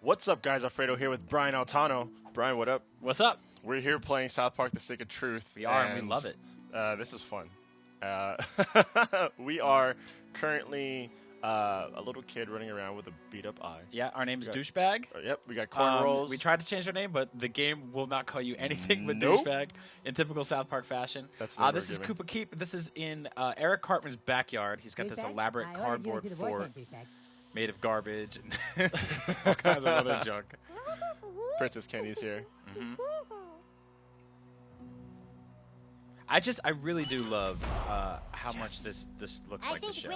What's up, guys? Alfredo here with Brian Altano. Brian, what up? What's up? We're here playing South Park: The Stick of Truth. We are, and we love it. This is fun. We are currently a little kid running around with a beat-up eye. Yeah, our name is Douchebag. Yep, we got cornrows. We tried to change our name, but the game will not call you anything but Nope. Douchebag in typical South Park fashion. That's this is Koopa Keep. This is in Eric Cartman's backyard. He's got this elaborate cardboard fort made of garbage and all kinds of other junk. Princess Kenny's here. Mm-hmm. I really do love how much this looks like the show.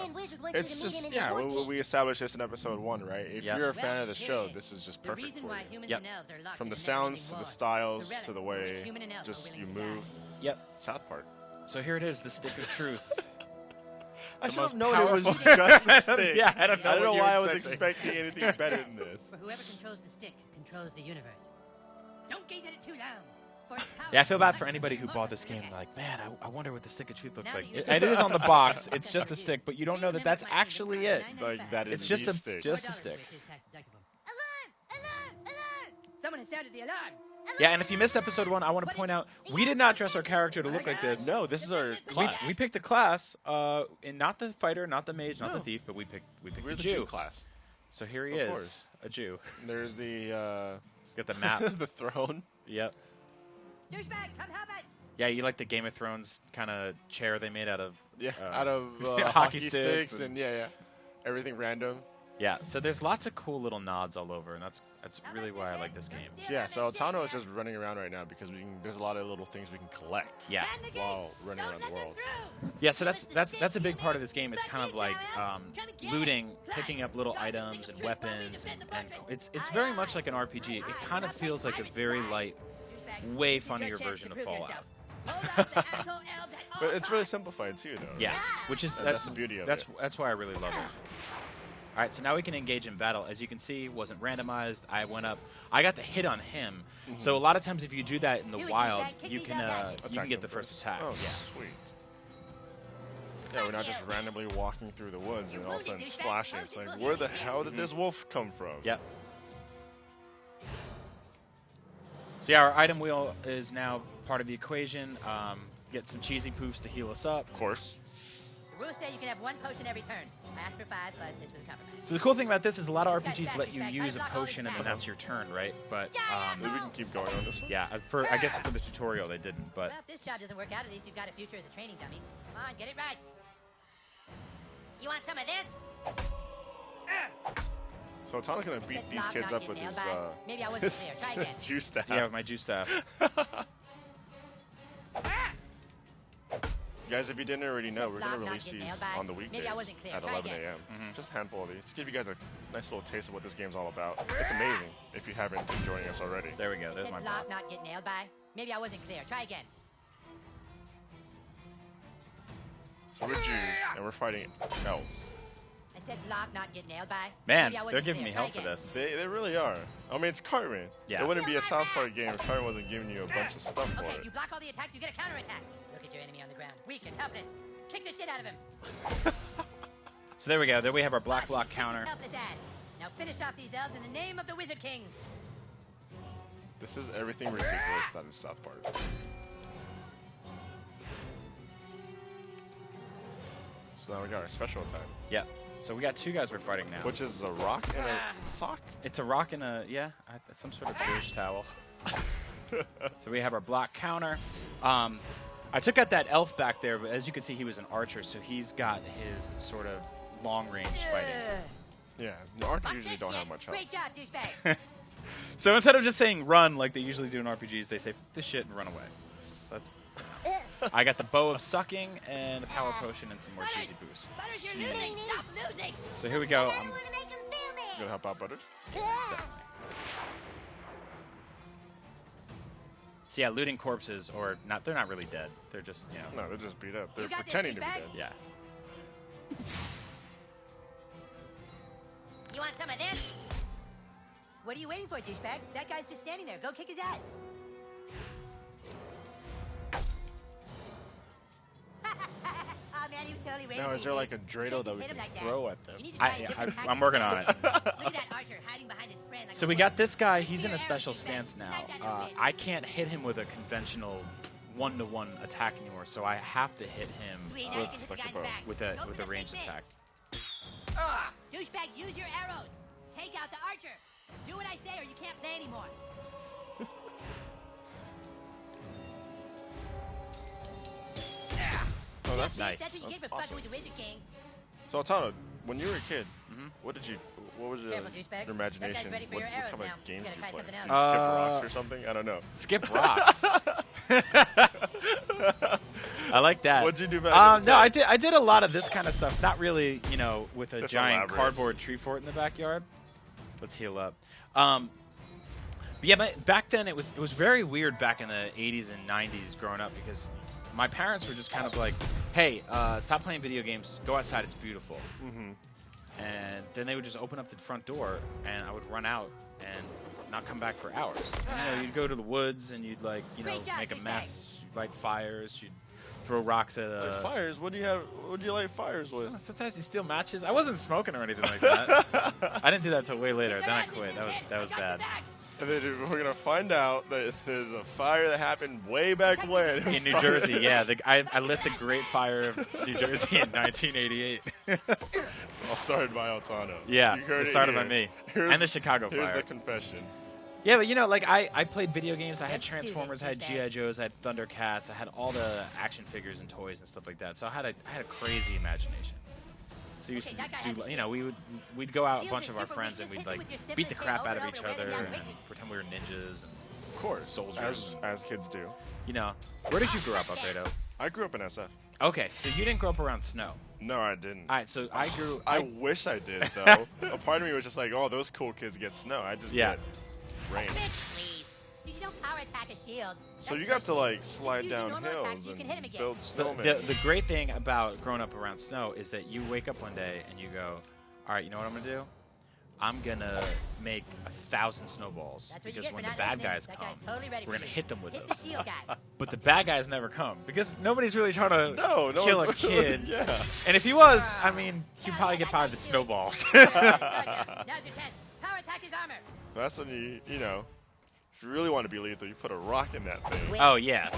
It's just, yeah, we established this in episode 1, right? If you're a fan of the show, this is just perfect for you. Yep. From the sounds to the styles to the way just you move. Yep. South Park. So here it is, the Stick of Truth. I should have most known it was powerful- just a stick. Yeah, I don't know what you why I were was expecting. expecting anything better than this. For whoever controls the stick controls the universe. Don't gaze at it too long. For its power Yeah, I feel bad for is anybody who much bought this greater game. than Like, man, I wonder what the Stick of Truth looks Now like. that you And it is on the box. It's just a stick, but you don't know that that's actually it. Like, that is It's just the a stick. just a stick. Someone has sounded the alarm. Yeah, and if you missed episode 1, I want to point out we did not dress our character to look like this. No, this is our class. We picked the class, and not the fighter, not the mage, not the thief, but we picked We're the the Jew. Jew class. So here he Of is, course. a Jew. There's the Got the map. the throne. Yep. Douchebag, come help us. Yeah, you like the Game of Thrones kind of chair they made out of Out of hockey sticks sticks and yeah, everything random. Yeah, so there's lots of cool little nods all over, and that's really why I like this game. Yeah, so Altano is just running around right now because there's a lot of little things we can collect. Yeah. While running around the world. Yeah, so that's a big part of this game is kind of like looting, picking up little items and weapons, and it's very much like an RPG. It kind of feels like a very light, way funnier version of Fallout. But it's really simplified too, though. Yeah, which is That's the beauty of it. That's why I really love it. All right, so now we can engage in battle. As you can see, wasn't randomized. I went up. I got the hit on him. So a lot of times, if you do that in the wild, you can get the first attack. Oh, Yeah. sweet. Yeah, we're not just randomly walking through the woods and all of a sudden splashing. It's like, where the hell did this wolf come from? Yep. So yeah, our item wheel is now part of the equation. Get some cheesy poofs to heal us up. Of course. The rules say you can have 1 potion every turn. I asked for 5, but this was a compromise. So the cool thing about this is a lot of RPGs let you use a potion and then that's your turn, right? But Maybe we can keep going on this one. yeah, I guess for the tutorial they didn't. But Well, if this job doesn't work out, at least you've got a future as a training dummy. Come on, get it right. You want some of this? So Altano's gonna beat these kids up with his Maybe I wasn't his clear. Try again. juice staff. yeah, with my juice staff. Guys, if you didn't already know, we're gonna Not release get these nailed by. on the Maybe weekdays I wasn't clear. at Try 11 again. a.m. Just a handful of these to give you guys a nice little taste of what this game's all about. It's amazing if you haven't been joining us already. There we go. There's Said my block, ball. not get nailed by. Maybe I wasn't clear. Try again. So we're Jews and we're fighting elves. I said block, not get nailed by. Man, Maybe I they're wasn't giving clear. me Try help for again. this. They really are. I mean, it's Cartman. Yeah. It wouldn't be a South Park game if Cartman wasn't giving you a bunch of stuff for Okay, it. if you block all the attacks, you get a counterattack. Look at your enemy on the ground. Weak and helpless. Kick the shit out of him. So there we go. There we have our black block Kick his counter. helpless ass. Now finish off these elves in the name of the Wizard King. This is everything ridiculous that is South Park. So now we got our special attack, Yep. So we got 2 guys we're fighting now. which is a rock and a sock. It's a rock and a some sort of dish towel. So we have our block counter. I took out that elf back there, but as you can see, he was an archer, so he's got his sort of long-range fighting. Yeah, the archers Fuck usually this don't shit. have much help. Great job, douchebag. So instead of just saying run like they usually do in RPGs, they say "F this shit" and run away. So that's. I got the bow of sucking and a power potion and some more cheesy boost. Butters, you're losing. Stop losing. So here we go. You gonna help out, Butters? So yeah, looting corpses or not? They're not really dead. They're just No, they're just beat up. They're You got this, pretending to be douchebag? dead. yeah. You want some of this? What are you waiting for, douchebag? That guy's just standing there. Go kick his ass. Oh, man, he was totally waiting Now, for is you, there like dude. a You Dreidel can't that just we hit him can like that. throw at them? You need to try a different I'm tactic. working on it. Look at that archer hiding behind his friend like So we got this guy. He's in a special stance now. I can't hit him with a conventional one-to-one attack anymore, so I have to hit him with a ranged attack. Douchebag, use your arrows. Take out the archer. Do what I say or you can't play anymore. Oh, that's nice. That's what you get for fucking with the Wizard King. So, Altano, when you were a kid, what was your Careful, douchebag. imagination? That guy's ready for What your arrows kind now. of games You did gotta you try play? something Did else. you skip rocks or something? I don't know. Skip rocks. I like that. What'd you do back in the No, day? I did a lot of this kind of stuff. Not really, with a Just giant elaborate. cardboard tree fort in the backyard. Let's heal up. But yeah, back then it was very weird back in the 80s and 90s growing up because my parents were just kind of like, hey, stop playing video games. Go outside. It's beautiful. And then they would just open up the front door, and I would run out and not come back for hours. You'd go to the woods, and you'd make a mess. You'd light fires. You'd throw rocks at Fires? What do you have? What do you light fires with? Sometimes you steal matches. I wasn't smoking or anything like that. I didn't do that till way later. Then I quit. That was bad. And then we're gonna find out that there's a fire that happened way back when In New Jersey, yeah. I lit the Great Fire of New Jersey in 1988. All started by Altano. Yeah, You heard it started by here. me. Here's- And the Chicago Here's Fire. the confession. Yeah, but I played video games. I had Transformers, I had G.I. Joes, I had Thundercats, I had all the action figures and toys and stuff like that. So I had a crazy imagination. So we used to do, we'd go out a bunch of our friends and we'd beat the crap out of each other and pretend we were ninjas and Of course, soldiers. as kids do. Where did you grow up, Alfredo? I grew up in SF. Okay, so you didn't grow up around snow. No, I didn't. All right, so I grew. I wish I did, though. A part of me was just like, oh, those cool kids get snow. I just get rain. Please. You don't power attack a shield. So you got to slide down hills and build So snowmen. the great thing about growing up around snow is that you wake up one day and you go, all right, you know what I'm going to do? I'm going to make 1,000 snowballs That's what you because get for when the not bad listening. guys That come, guy's totally ready we're for going to you. hit them with Hit them. the shield guy. But the bad guys never come because nobody's really trying to No kill a one's- kid. Yeah. And if he was, I mean, he'd probably get by with the snowballs. Now's your chance. Power attack his armor. That's when if you really want to be lethal, you put a rock in that thing. Oh, yeah.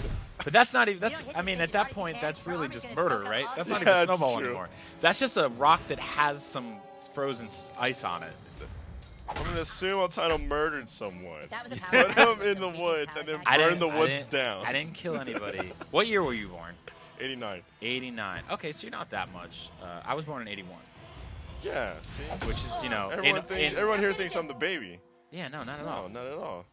But that's not even, You don't hit I the mean, thing at as that hard as you point, can. that's Your really armor's just gonna murder, soak up right? all That's the not Yeah, even a that's snowball true. anymore. That's just a rock that has some frozen ice on it. I'm going to assume Altano murdered someone. If that was a power Put attack, him it in the was a woods power and then attack. burn the woods down. I didn't kill anybody. What year were you born? 89. 89. Okay, so you're not that much. I was born in 81, Yeah, see? which is, Everyone here thinks I'm the baby. yeah, no, not at No, all. not at all.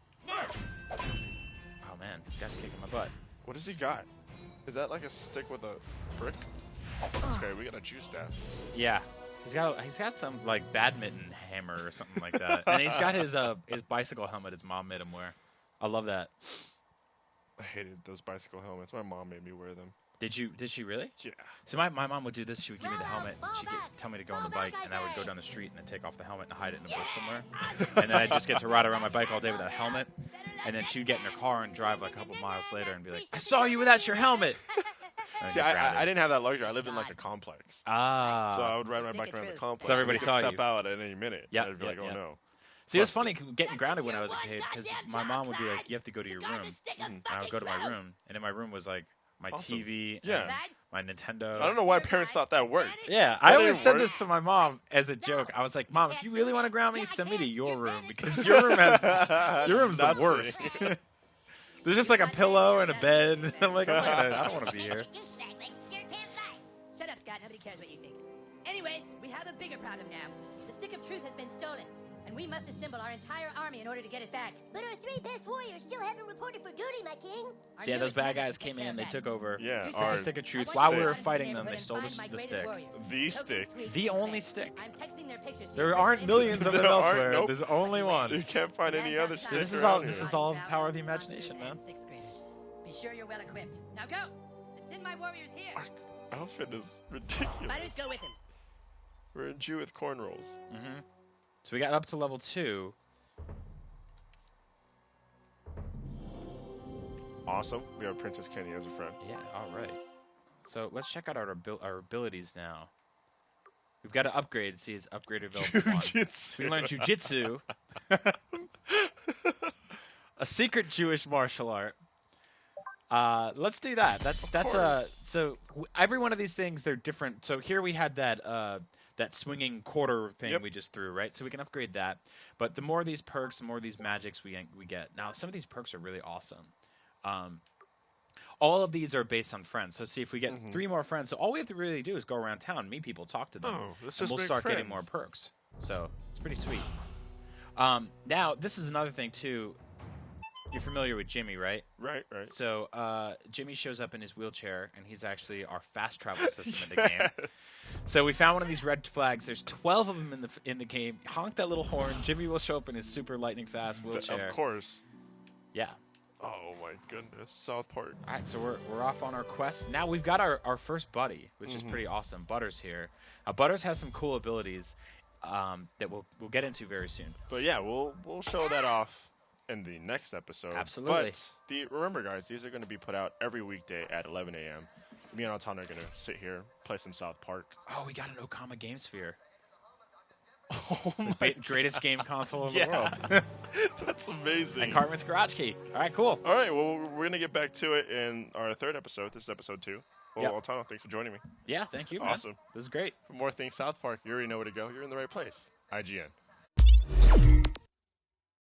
Oh, man, this guy's kicking my butt. What has he got? Is that like a stick with a brick? Okay, we got a juice staff. Yeah. He's got some, badminton hammer or something like that. And he's got his bicycle helmet his mom made him wear. I love that. I hated those bicycle helmets. My mom made me wear them. Did she really? Yeah. So my mom would do this. She would give me the helmet, and she'd tell me to go on the bike, and I would go down the street and then take off the helmet and hide it in a bush somewhere. And then I'd just get to ride around my bike all day with that helmet. And then she'd get in her car and drive a couple miles later and be like, I saw you without your helmet. And then See, get grounded. I didn't have that luxury. I lived in like a complex. Ah. So I would ride my Stick bike it around the through. complex. So everybody and saw step you. out at any minute. Yep, And I'd be yep, like, oh yep. no. See, it was funny getting grounded when I was a kid because my mom would be like, you have to go to your room. And I would go to my room, and in my room was like my Awesome. TV, Yeah. and my Nintendo. I don't know why parents thought that worked. Yeah, That I always didn't said work. this to my mom as a joke. I was like, Mom, if you really want to ground me, send me to your room because your room's the Nothing. worst. There's just like a pillow and a bed. I'm like, I don't want to be here. Shut up, Scott. Nobody cares what you think. Anyways, we have a bigger problem now. The Stick of Truth has been stolen, and we must assemble our entire army in order to get it back. But our three best warriors still haven't reported for duty, my king. Our So yeah, those newest bad members guys take came care in, of they that. took over. Yeah, Took our the Stick of Truth. I While want we to were go fighting to them, the they stole neighborhood and find my the greatest stick. warriors. The Token stick. tweet. The only stick. I'm texting their pictures to There your aren't best millions of There them aren't, elsewhere. nope. There's only You one. can't find any other So stick this is around all- here. this is all power of the imagination, man. Sixth graders. Be sure you're well equipped. Now go and send my warriors here. Our outfit is ridiculous. Fighters go with him. We're a Jew with cornrows. So we got up to level 2. Awesome. We have Princess Kenny as a friend. Yeah, all right. So let's check out our abilities now. We've got to upgrade. See, it's upgrade available. 1. Jiu-jitsu. We learned jujitsu. A secret Jewish martial art. Let's do that. That's so every one of these things, they're different. So here we had that that swinging quarter thing we just threw, right? So we can upgrade that. But the more of these perks, the more of these magics we get. Now some of these perks are really awesome. All of these are based on friends. So see if we get 3 more friends. So all we have to really do is go around town, meet people, talk to them, and we'll start getting more perks. So it's pretty sweet. Now this is another thing too. You're familiar with Jimmy, right? Right. So Jimmy shows up in his wheelchair, and he's actually our fast travel system in the game. So we found one of these red flags. There's 12 of them in the game. Honk that little horn. Jimmy will show up in his super lightning fast wheelchair. Of course. Yeah. Oh my goodness, South Park. All right, so we're off on our quest. Now we've got our first buddy, which is pretty awesome. Butters here. Butters has some cool abilities that we'll get into very soon. But yeah, we'll show that off in the next episode. Absolutely. But remember, guys, these are going to be put out every weekday at 11 a.m. Me and Altana are going to sit here, play some South Park. Oh, we got an Okama Game Sphere. Oh, it's the greatest game console in the world. That's amazing. And Cartman's Garage Key. All right, cool. All right, well, we're going to get back to it in our 3rd episode. This is episode 2. Well, Altana, thanks for joining me. Yeah, thank you, man. Awesome. This is great. For more things South Park, you already know where to go. You're in the right place. IGN.